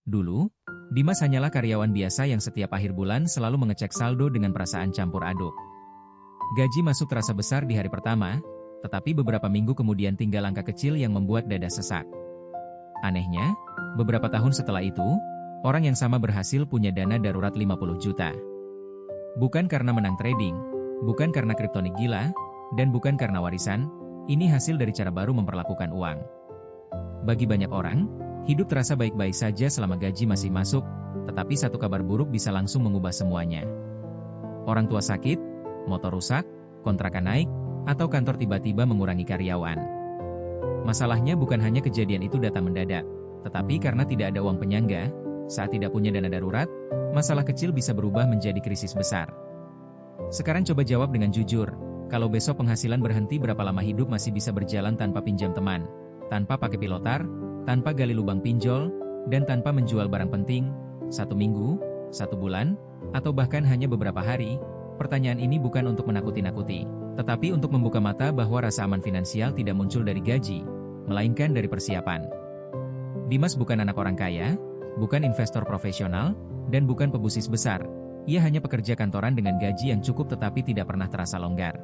Dulu, Dimas hanyalah karyawan biasa yang setiap akhir bulan selalu mengecek saldo dengan perasaan campur aduk. Gaji masuk terasa besar di hari pertama, tetapi beberapa minggu kemudian tinggal angka kecil yang membuat dada sesak. Anehnya, beberapa tahun setelah itu, orang yang sama berhasil punya dana darurat 50 juta. Bukan karena menang trading, bukan karena kriptonik gila, dan bukan karena warisan, ini hasil dari cara baru memperlakukan uang. Bagi banyak orang, hidup terasa baik-baik saja selama gaji masih masuk, tetapi satu kabar buruk bisa langsung mengubah semuanya. Orang tua sakit, motor rusak, kontrakan naik, atau kantor tiba-tiba mengurangi karyawan. Masalahnya bukan hanya kejadian itu datang mendadak, tetapi karena tidak ada uang penyangga, saat tidak punya dana darurat, masalah kecil bisa berubah menjadi krisis besar. Sekarang coba jawab dengan jujur, kalau besok penghasilan berhenti berapa lama hidup masih bisa berjalan tanpa pinjam teman, tanpa pakai pilotar, tanpa gali lubang pinjol, dan tanpa menjual barang penting, 1 minggu, 1 bulan, atau bahkan hanya beberapa hari? Pertanyaan ini bukan untuk menakuti-nakuti, tetapi untuk membuka mata bahwa rasa aman finansial tidak muncul dari gaji, melainkan dari persiapan. Dimas bukan anak orang kaya, bukan investor profesional, dan bukan pebisnis besar. Ia hanya pekerja kantoran dengan gaji yang cukup tetapi tidak pernah terasa longgar.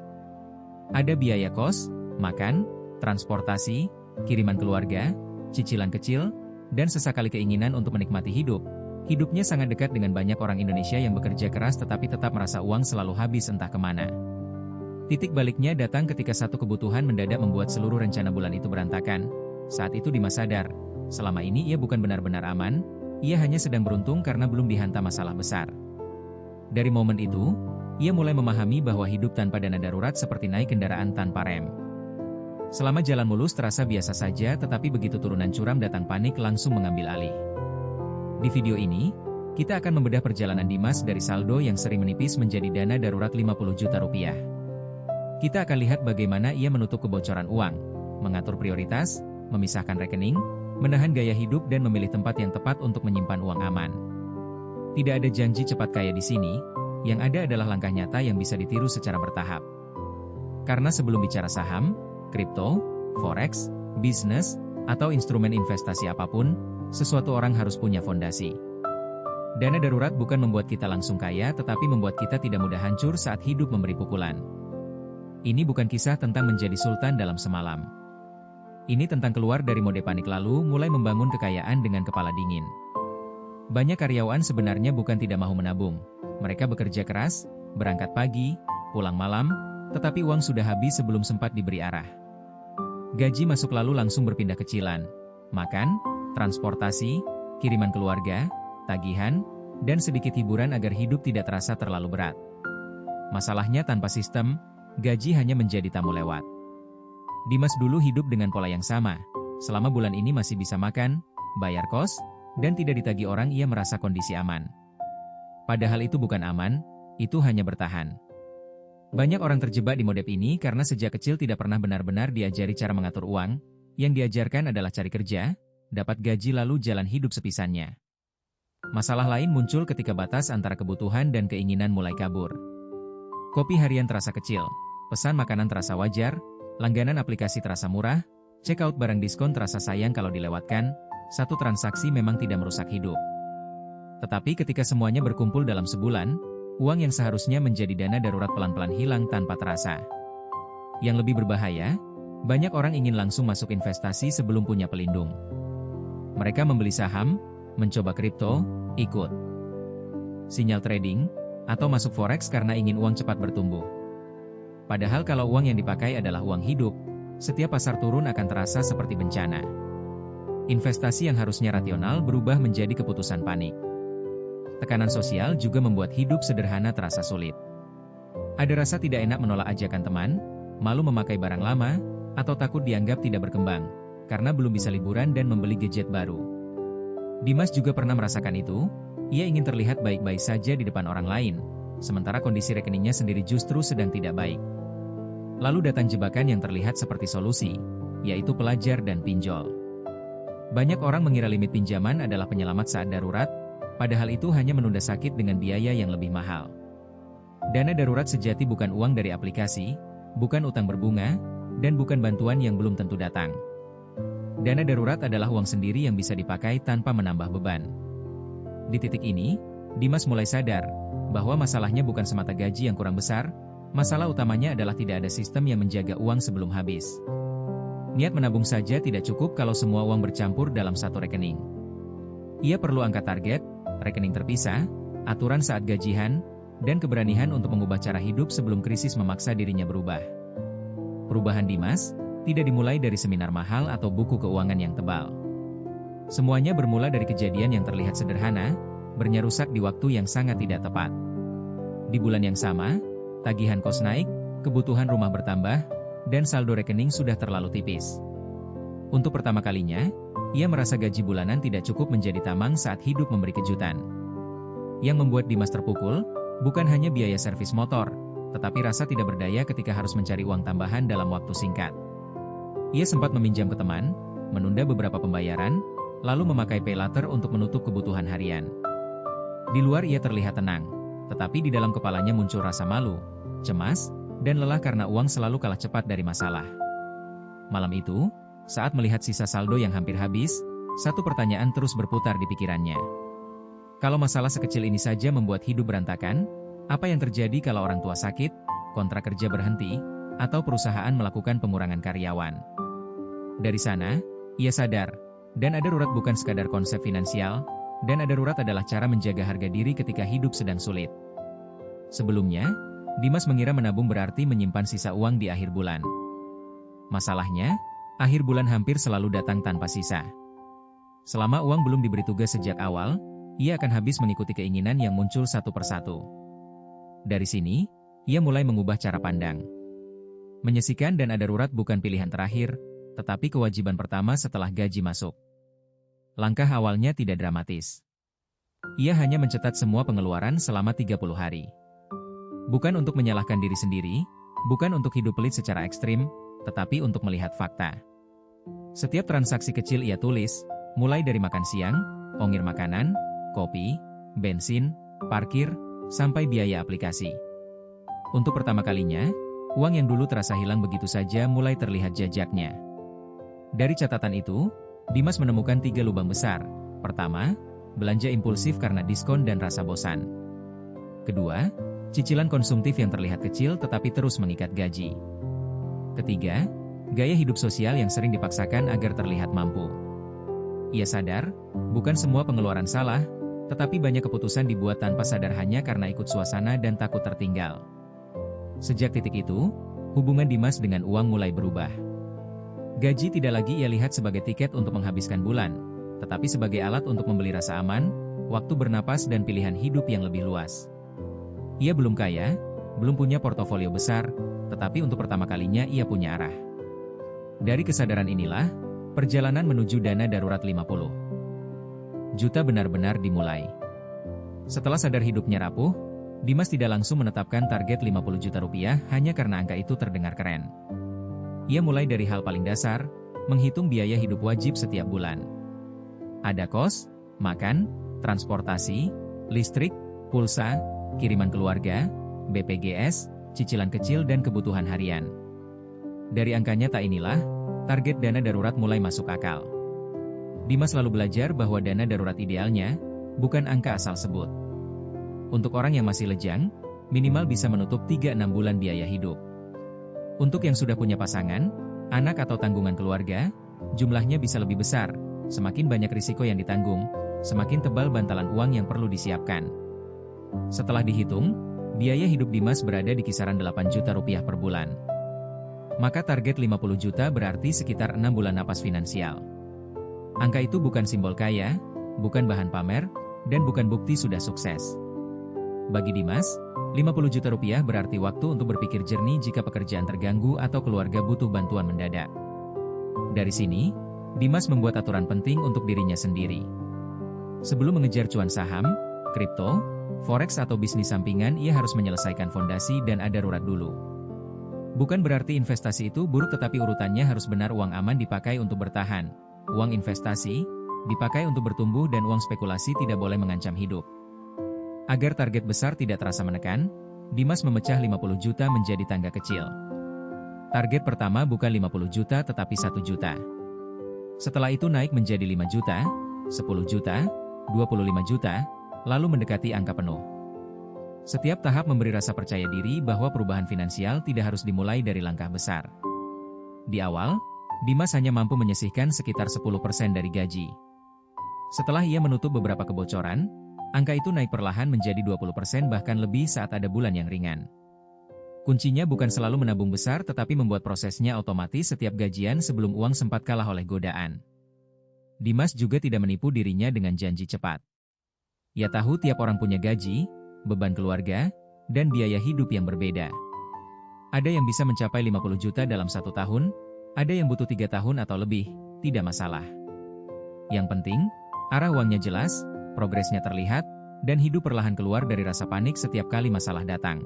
Ada biaya kos, makan, transportasi, kiriman keluarga, cicilan kecil, dan sesekali keinginan untuk menikmati hidup. Hidupnya sangat dekat dengan banyak orang Indonesia yang bekerja keras tetapi tetap merasa uang selalu habis entah kemana. Titik baliknya datang ketika satu kebutuhan mendadak membuat seluruh rencana bulan itu berantakan. Saat itu Dimas sadar, selama ini ia bukan benar-benar aman, ia hanya sedang beruntung karena belum dihantam masalah besar. Dari momen itu, ia mulai memahami bahwa hidup tanpa dana darurat seperti naik kendaraan tanpa rem. Selama jalan mulus terasa biasa saja, tetapi begitu turunan curam datang panik langsung mengambil alih. Di video ini, kita akan membedah perjalanan Dimas dari saldo yang sering menipis menjadi dana darurat 50 juta rupiah. Kita akan lihat bagaimana ia menutup kebocoran uang, mengatur prioritas, memisahkan rekening, menahan gaya hidup dan memilih tempat yang tepat untuk menyimpan uang aman. Tidak ada janji cepat kaya di sini, yang ada adalah langkah nyata yang bisa ditiru secara bertahap. Karena sebelum bicara saham, kripto, forex, bisnis, atau instrumen investasi apapun, sesuatu orang harus punya fondasi. Dana darurat bukan membuat kita langsung kaya tetapi membuat kita tidak mudah hancur saat hidup memberi pukulan. Ini bukan kisah tentang menjadi sultan dalam semalam. Ini tentang keluar dari mode panik lalu mulai membangun kekayaan dengan kepala dingin. Banyak karyawan sebenarnya bukan tidak mau menabung. Mereka bekerja keras, berangkat pagi, pulang malam, tetapi uang sudah habis sebelum sempat diberi arah. Gaji masuk lalu langsung berpindah ke cicilan, makan, transportasi, kiriman keluarga, tagihan, dan sedikit hiburan agar hidup tidak terasa terlalu berat. Masalahnya tanpa sistem, gaji hanya menjadi tamu lewat. Dimas dulu hidup dengan pola yang sama. Selama bulan ini masih bisa makan, bayar kos, dan tidak ditagih orang, ia merasa kondisi aman. Padahal itu bukan aman, itu hanya bertahan. Banyak orang terjebak di mode ini karena sejak kecil tidak pernah benar-benar diajari cara mengatur uang. Yang diajarkan adalah cari kerja, dapat gaji lalu jalan hidup sepisannya. Masalah lain muncul ketika batas antara kebutuhan dan keinginan mulai kabur. Kopi harian terasa kecil, pesan makanan terasa wajar, langganan aplikasi terasa murah, check out barang diskon terasa sayang kalau dilewatkan. Satu transaksi memang tidak merusak hidup. Tetapi ketika semuanya berkumpul dalam sebulan, uang yang seharusnya menjadi dana darurat pelan-pelan hilang tanpa terasa. Yang lebih berbahaya, banyak orang ingin langsung masuk investasi sebelum punya pelindung. Mereka membeli saham, mencoba kripto, ikut sinyal trading, atau masuk forex karena ingin uang cepat bertumbuh. Padahal kalau uang yang dipakai adalah uang hidup, setiap pasar turun akan terasa seperti bencana. Investasi yang harusnya rasional berubah menjadi keputusan panik. Tekanan sosial juga membuat hidup sederhana terasa sulit. Ada rasa tidak enak menolak ajakan teman, malu memakai barang lama, atau takut dianggap tidak berkembang, karena belum bisa liburan dan membeli gadget baru. Dimas juga pernah merasakan itu. Ia ingin terlihat baik-baik saja di depan orang lain, sementara kondisi rekeningnya sendiri justru sedang tidak baik. Lalu datang jebakan yang terlihat seperti solusi, yaitu pelajar dan pinjol. Banyak orang mengira limit pinjaman adalah penyelamat saat darurat, padahal itu hanya menunda sakit dengan biaya yang lebih mahal. Dana darurat sejati bukan uang dari aplikasi, bukan utang berbunga, dan bukan bantuan yang belum tentu datang. Dana darurat adalah uang sendiri yang bisa dipakai tanpa menambah beban. Di titik ini, Dimas mulai sadar bahwa masalahnya bukan semata gaji yang kurang besar, masalah utamanya adalah tidak ada sistem yang menjaga uang sebelum habis. Niat menabung saja tidak cukup kalau semua uang bercampur dalam satu rekening. Ia perlu angka target, rekening terpisah, aturan saat gajian, dan keberanian untuk mengubah cara hidup sebelum krisis memaksa dirinya berubah. Perubahan Dimas tidak dimulai dari seminar mahal atau buku keuangan yang tebal. Semuanya bermula dari kejadian yang terlihat sederhana, bernya rusak di waktu yang sangat tidak tepat. Di bulan yang sama, tagihan kos naik, kebutuhan rumah bertambah, dan saldo rekening sudah terlalu tipis. Untuk pertama kalinya, ia merasa gaji bulanan tidak cukup menjadi tamang saat hidup memberi kejutan. Yang membuat Dimas terpukul, bukan hanya biaya servis motor, tetapi rasa tidak berdaya ketika harus mencari uang tambahan dalam waktu singkat. Ia sempat meminjam ke teman, menunda beberapa pembayaran, lalu memakai pay later untuk menutup kebutuhan harian. Di luar ia terlihat tenang, tetapi di dalam kepalanya muncul rasa malu, cemas, dan lelah karena uang selalu kalah cepat dari masalah. Malam itu, saat melihat sisa saldo yang hampir habis, satu pertanyaan terus berputar di pikirannya. Kalau masalah sekecil ini saja membuat hidup berantakan, apa yang terjadi kalau orang tua sakit, kontrak kerja berhenti, atau perusahaan melakukan pengurangan karyawan? Dari sana, ia sadar, dana darurat bukan sekadar konsep finansial, dana darurat adalah cara menjaga harga diri ketika hidup sedang sulit. Sebelumnya, Dimas mengira menabung berarti menyimpan sisa uang di akhir bulan. Masalahnya, akhir bulan hampir selalu datang tanpa sisa. Selama uang belum diberi tugas sejak awal, ia akan habis mengikuti keinginan yang muncul satu persatu. Dari sini, ia mulai mengubah cara pandang. Menyisihkan dana darurat bukan pilihan terakhir, tetapi kewajiban pertama setelah gaji masuk. Langkah awalnya tidak dramatis. Ia hanya mencatat semua pengeluaran selama 30 hari. Bukan untuk menyalahkan diri sendiri, bukan untuk hidup pelit secara ekstrim, tetapi untuk melihat fakta. Setiap transaksi kecil ia tulis, mulai dari makan siang, ongkir makanan, kopi, bensin, parkir, sampai biaya aplikasi. Untuk pertama kalinya, uang yang dulu terasa hilang begitu saja mulai terlihat jejaknya. Dari catatan itu, Dimas menemukan 3 lubang besar. Pertama, belanja impulsif karena diskon dan rasa bosan. Kedua, cicilan konsumtif yang terlihat kecil tetapi terus mengikat gaji. Ketiga, gaya hidup sosial yang sering dipaksakan agar terlihat mampu. Ia sadar, bukan semua pengeluaran salah, tetapi banyak keputusan dibuat tanpa sadar hanya karena ikut suasana dan takut tertinggal. Sejak titik itu, hubungan Dimas dengan uang mulai berubah. Gaji tidak lagi ia lihat sebagai tiket untuk menghabiskan bulan, tetapi sebagai alat untuk membeli rasa aman, waktu bernapas dan pilihan hidup yang lebih luas. Ia belum kaya, belum punya portofolio besar, tetapi untuk pertama kalinya ia punya arah. Dari kesadaran inilah, perjalanan menuju dana darurat 50 juta benar-benar dimulai. Setelah sadar hidupnya rapuh, Dimas tidak langsung menetapkan target 50 juta rupiah hanya karena angka itu terdengar keren. Ia mulai dari hal paling dasar, menghitung biaya hidup wajib setiap bulan. Ada kos, makan, transportasi, listrik, pulsa, kiriman keluarga, BPJS, cicilan kecil dan kebutuhan harian. Dari angka nyata inilah, target dana darurat mulai masuk akal. Dimas selalu belajar bahwa dana darurat idealnya, bukan angka asal sebut. Untuk orang yang masih lejang, minimal bisa menutup 3-6 bulan biaya hidup. Untuk yang sudah punya pasangan, anak atau tanggungan keluarga, jumlahnya bisa lebih besar. Semakin banyak risiko yang ditanggung, semakin tebal bantalan uang yang perlu disiapkan. Setelah dihitung, biaya hidup Dimas berada di kisaran 8 juta rupiah per bulan. Maka target 50 juta berarti sekitar 6 bulan napas finansial. Angka itu bukan simbol kaya, bukan bahan pamer, dan bukan bukti sudah sukses. Bagi Dimas, 50 juta rupiah berarti waktu untuk berpikir jernih jika pekerjaan terganggu atau keluarga butuh bantuan mendadak. Dari sini, Dimas membuat aturan penting untuk dirinya sendiri. Sebelum mengejar cuan saham, kripto, forex atau bisnis sampingan, ia harus menyelesaikan fondasi dan ada darurat dulu. Bukan berarti investasi itu buruk, tetapi urutannya harus benar. Uang aman dipakai untuk bertahan, uang investasi dipakai untuk bertumbuh, dan uang spekulasi tidak boleh mengancam hidup. Agar target besar tidak terasa menekan, Dimas memecah 50 juta menjadi tangga kecil. Target pertama bukan 50 juta tetapi 1 juta. Setelah itu naik menjadi 5 juta, 10 juta, 25 juta, lalu mendekati angka penuh. Setiap tahap memberi rasa percaya diri bahwa perubahan finansial tidak harus dimulai dari langkah besar. Di awal, Dimas hanya mampu menyisihkan sekitar 10% dari gaji. Setelah ia menutup beberapa kebocoran, angka itu naik perlahan menjadi 20% bahkan lebih saat ada bulan yang ringan. Kuncinya bukan selalu menabung besar tetapi membuat prosesnya otomatis setiap gajian sebelum uang sempat kalah oleh godaan. Dimas juga tidak menipu dirinya dengan janji cepat. Ia tahu tiap orang punya gaji, beban keluarga, dan biaya hidup yang berbeda. Ada yang bisa mencapai 50 juta dalam 1 tahun, ada yang butuh 3 tahun atau lebih, tidak masalah. Yang penting, arah uangnya jelas, progresnya terlihat, dan hidup perlahan keluar dari rasa panik setiap kali masalah datang.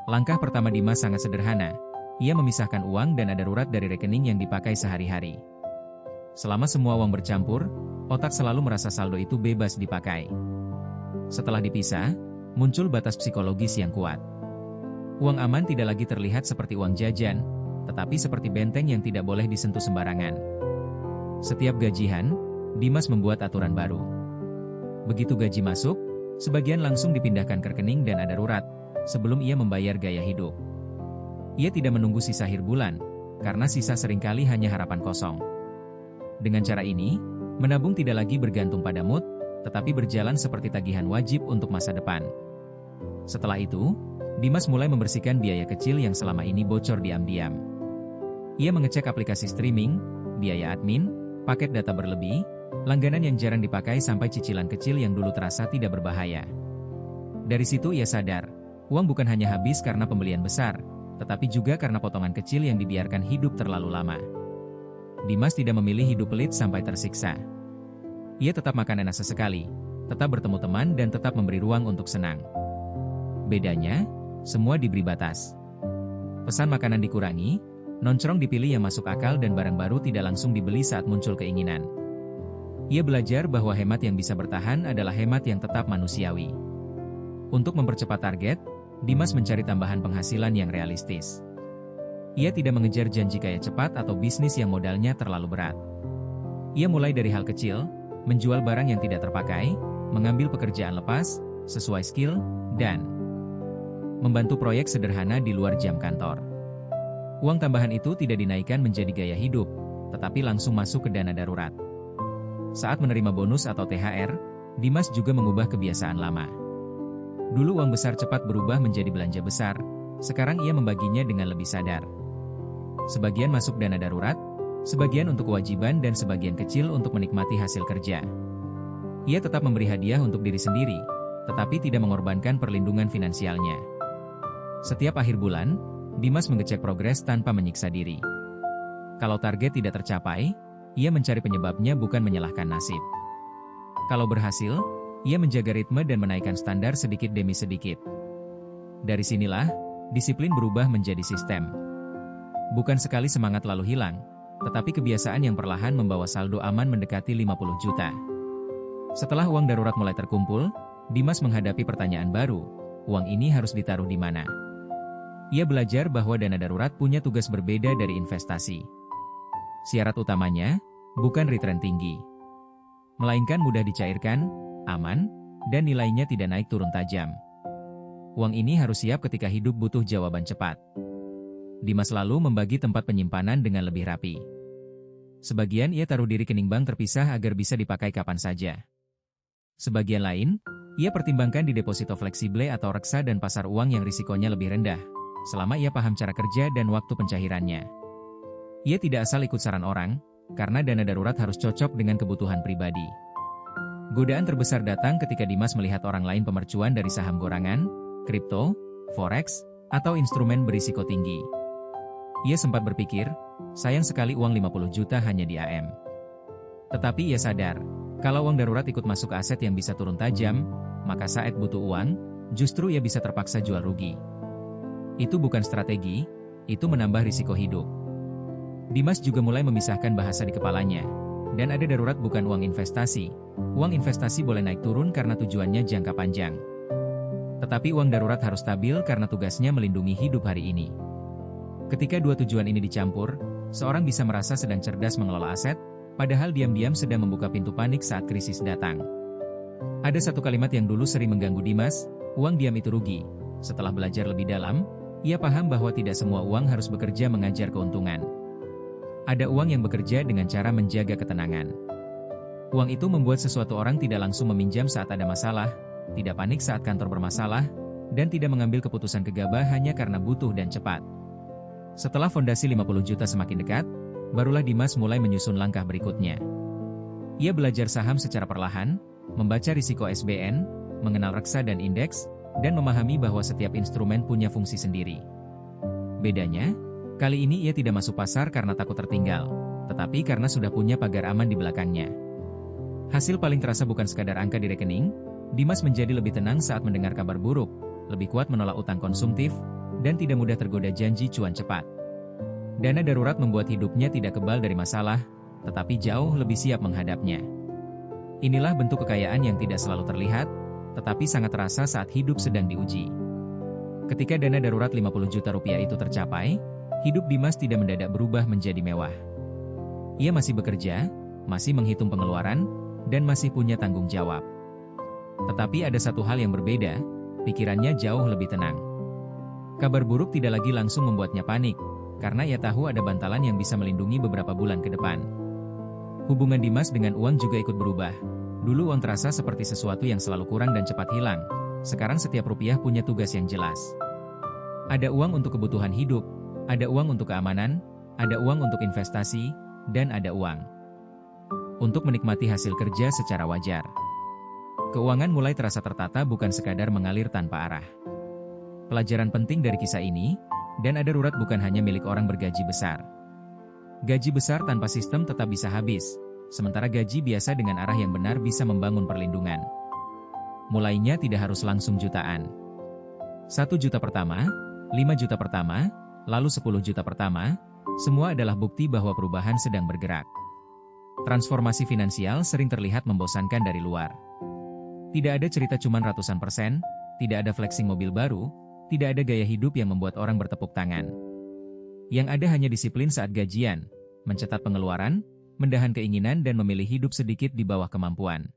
Langkah pertama Dimas sangat sederhana. Ia memisahkan uang dana darurat dari rekening yang dipakai sehari-hari. Selama semua uang bercampur, otak selalu merasa saldo itu bebas dipakai. Setelah dipisah, muncul batas psikologis yang kuat. Uang aman tidak lagi terlihat seperti uang jajan, tetapi seperti benteng yang tidak boleh disentuh sembarangan. Setiap gajian, Dimas membuat aturan baru. Begitu gaji masuk, sebagian langsung dipindahkan ke rekening dana darurat, sebelum ia membayar gaya hidup. Ia tidak menunggu sisa akhir bulan, karena sisa seringkali hanya harapan kosong. Dengan cara ini, menabung tidak lagi bergantung pada mood, tetapi berjalan seperti tagihan wajib untuk masa depan. Setelah itu, Dimas mulai membersihkan biaya kecil yang selama ini bocor diam-diam. Ia mengecek aplikasi streaming, biaya admin, paket data berlebih, langganan yang jarang dipakai sampai cicilan kecil yang dulu terasa tidak berbahaya. Dari situ ia sadar, uang bukan hanya habis karena pembelian besar, tetapi juga karena potongan kecil yang dibiarkan hidup terlalu lama. Dimas tidak memilih hidup pelit sampai tersiksa. Ia tetap makan enak sesekali, tetap bertemu teman dan tetap memberi ruang untuk senang. Bedanya, semua diberi batas. Pesan makanan dikurangi, nongkrong dipilih yang masuk akal dan barang baru tidak langsung dibeli saat muncul keinginan. Ia belajar bahwa hemat yang bisa bertahan adalah hemat yang tetap manusiawi. Untuk mempercepat target, Dimas mencari tambahan penghasilan yang realistis. Ia tidak mengejar janji kaya cepat atau bisnis yang modalnya terlalu berat. Ia mulai dari hal kecil, menjual barang yang tidak terpakai, mengambil pekerjaan lepas, sesuai skill, dan membantu proyek sederhana di luar jam kantor. Uang tambahan itu tidak dinaikkan menjadi gaya hidup, tetapi langsung masuk ke dana darurat. Saat menerima bonus atau THR, Dimas juga mengubah kebiasaan lama. Dulu uang besar cepat berubah menjadi belanja besar, sekarang ia membaginya dengan lebih sadar. Sebagian masuk dana darurat, sebagian untuk kewajiban dan sebagian kecil untuk menikmati hasil kerja. Ia tetap memberi hadiah untuk diri sendiri, tetapi tidak mengorbankan perlindungan finansialnya. Setiap akhir bulan, Dimas mengecek progres tanpa menyiksa diri. Kalau target tidak tercapai, ia mencari penyebabnya bukan menyalahkan nasib. Kalau berhasil, ia menjaga ritme dan menaikkan standar sedikit demi sedikit. Dari sinilah, disiplin berubah menjadi sistem. Bukan sekali semangat lalu hilang, tetapi kebiasaan yang perlahan membawa saldo aman mendekati 50 juta. Setelah uang darurat mulai terkumpul, Dimas menghadapi pertanyaan baru, uang ini harus ditaruh di mana? Ia belajar bahwa dana darurat punya tugas berbeda dari investasi. Syarat utamanya, bukan return tinggi, melainkan mudah dicairkan, aman, dan nilainya tidak naik turun tajam. Uang ini harus siap ketika hidup butuh jawaban cepat. Dimas lalu membagi tempat penyimpanan dengan lebih rapi. Sebagian ia taruh di rekening bank terpisah agar bisa dipakai kapan saja. Sebagian lain, ia pertimbangkan di deposito fleksibel atau reksa dan pasar uang yang risikonya lebih rendah, selama ia paham cara kerja dan waktu pencairannya. Ia tidak asal ikut saran orang, karena dana darurat harus cocok dengan kebutuhan pribadi. Godaan terbesar datang ketika Dimas melihat orang lain pemercuan dari saham gorangan, kripto, forex, atau instrumen berisiko tinggi. Ia sempat berpikir, sayang sekali uang 50 juta hanya di AM. Tetapi ia sadar, kalau uang darurat ikut masuk ke aset yang bisa turun tajam, maka saat butuh uang, justru ia bisa terpaksa jual rugi. Itu bukan strategi, itu menambah risiko hidup. Dimas juga mulai memisahkan bahasa di kepalanya. Dan ada darurat bukan uang investasi. Uang investasi boleh naik turun karena tujuannya jangka panjang. Tetapi uang darurat harus stabil karena tugasnya melindungi hidup hari ini. Ketika dua tujuan ini dicampur, seorang bisa merasa sedang cerdas mengelola aset, padahal diam-diam sedang membuka pintu panik saat krisis datang. Ada satu kalimat yang dulu sering mengganggu Dimas, uang diam itu rugi. Setelah belajar lebih dalam, ia paham bahwa tidak semua uang harus bekerja mengajar keuntungan. Ada uang yang bekerja dengan cara menjaga ketenangan. Uang itu membuat sesuatu orang tidak langsung meminjam saat ada masalah, tidak panik saat kantor bermasalah, dan tidak mengambil keputusan gegabah hanya karena butuh dan cepat. Setelah fondasi 50 juta semakin dekat, barulah Dimas mulai menyusun langkah berikutnya. Ia belajar saham secara perlahan, membaca risiko SBN, mengenal reksa dan indeks, dan memahami bahwa setiap instrumen punya fungsi sendiri. Bedanya, kali ini ia tidak masuk pasar karena takut tertinggal, tetapi karena sudah punya pagar aman di belakangnya. Hasil paling terasa bukan sekadar angka di rekening, Dimas menjadi lebih tenang saat mendengar kabar buruk, lebih kuat menolak utang konsumtif, dan tidak mudah tergoda janji cuan cepat. Dana darurat membuat hidupnya tidak kebal dari masalah, tetapi jauh lebih siap menghadapnya. Inilah bentuk kekayaan yang tidak selalu terlihat, tetapi sangat terasa saat hidup sedang diuji. Ketika dana darurat 50 juta rupiah itu tercapai, hidup Dimas tidak mendadak berubah menjadi mewah. Ia masih bekerja, masih menghitung pengeluaran, dan masih punya tanggung jawab. Tetapi ada satu hal yang berbeda, pikirannya jauh lebih tenang. Kabar buruk tidak lagi langsung membuatnya panik, karena ia tahu ada bantalan yang bisa melindungi beberapa bulan ke depan. Hubungan Dimas dengan uang juga ikut berubah. Dulu uang terasa seperti sesuatu yang selalu kurang dan cepat hilang. Sekarang setiap rupiah punya tugas yang jelas. Ada uang untuk kebutuhan hidup, ada uang untuk keamanan, ada uang untuk investasi, dan ada uang untuk menikmati hasil kerja secara wajar. Keuangan mulai terasa tertata bukan sekadar mengalir tanpa arah. Pelajaran penting dari kisah ini, dana darurat bukan hanya milik orang bergaji besar. Gaji besar tanpa sistem tetap bisa habis, sementara gaji biasa dengan arah yang benar bisa membangun perlindungan. Mulainya tidak harus langsung jutaan. 1 juta pertama, 5 juta pertama, lalu 10 juta pertama, semua adalah bukti bahwa perubahan sedang bergerak. Transformasi finansial sering terlihat membosankan dari luar. Tidak ada cerita cuman ratusan persen, tidak ada flexing mobil baru, tidak ada gaya hidup yang membuat orang bertepuk tangan. Yang ada hanya disiplin saat gajian, mencatat pengeluaran, mendahan keinginan dan memilih hidup sedikit di bawah kemampuan.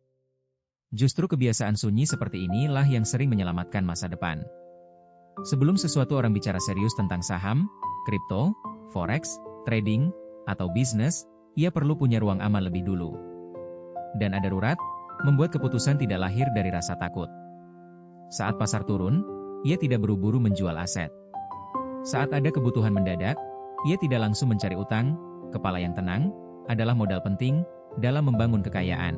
Justru kebiasaan sunyi seperti inilah yang sering menyelamatkan masa depan. Sebelum sesuatu orang bicara serius tentang saham, kripto, forex, trading, atau bisnis, ia perlu punya ruang aman lebih dulu. Dana darurat membuat keputusan tidak lahir dari rasa takut. Saat pasar turun, ia tidak buru-buru menjual aset. Saat ada kebutuhan mendadak, ia tidak langsung mencari utang. Kepala yang tenang adalah modal penting dalam membangun kekayaan.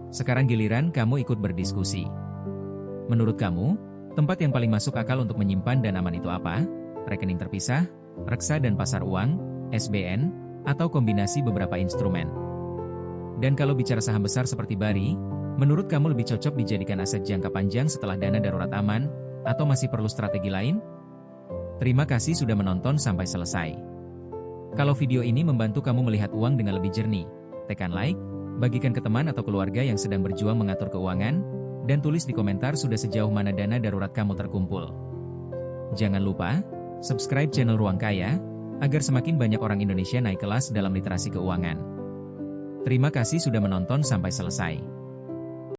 Sekarang giliran kamu ikut berdiskusi. Menurut kamu, tempat yang paling masuk akal untuk menyimpan dan aman itu apa? Rekening terpisah, reksa dan pasar uang, SBN, atau kombinasi beberapa instrumen? Dan kalau bicara saham besar seperti BRI, menurut kamu lebih cocok dijadikan aset jangka panjang setelah dana darurat aman, atau masih perlu strategi lain? Terima kasih sudah menonton sampai selesai. Kalau video ini membantu kamu melihat uang dengan lebih jernih, tekan like, bagikan ke teman atau keluarga yang sedang berjuang mengatur keuangan, dan tulis di komentar sudah sejauh mana dana darurat kamu terkumpul. Jangan lupa, subscribe channel Ruang Kaya, agar semakin banyak orang Indonesia naik kelas dalam literasi keuangan. Terima kasih sudah menonton sampai selesai.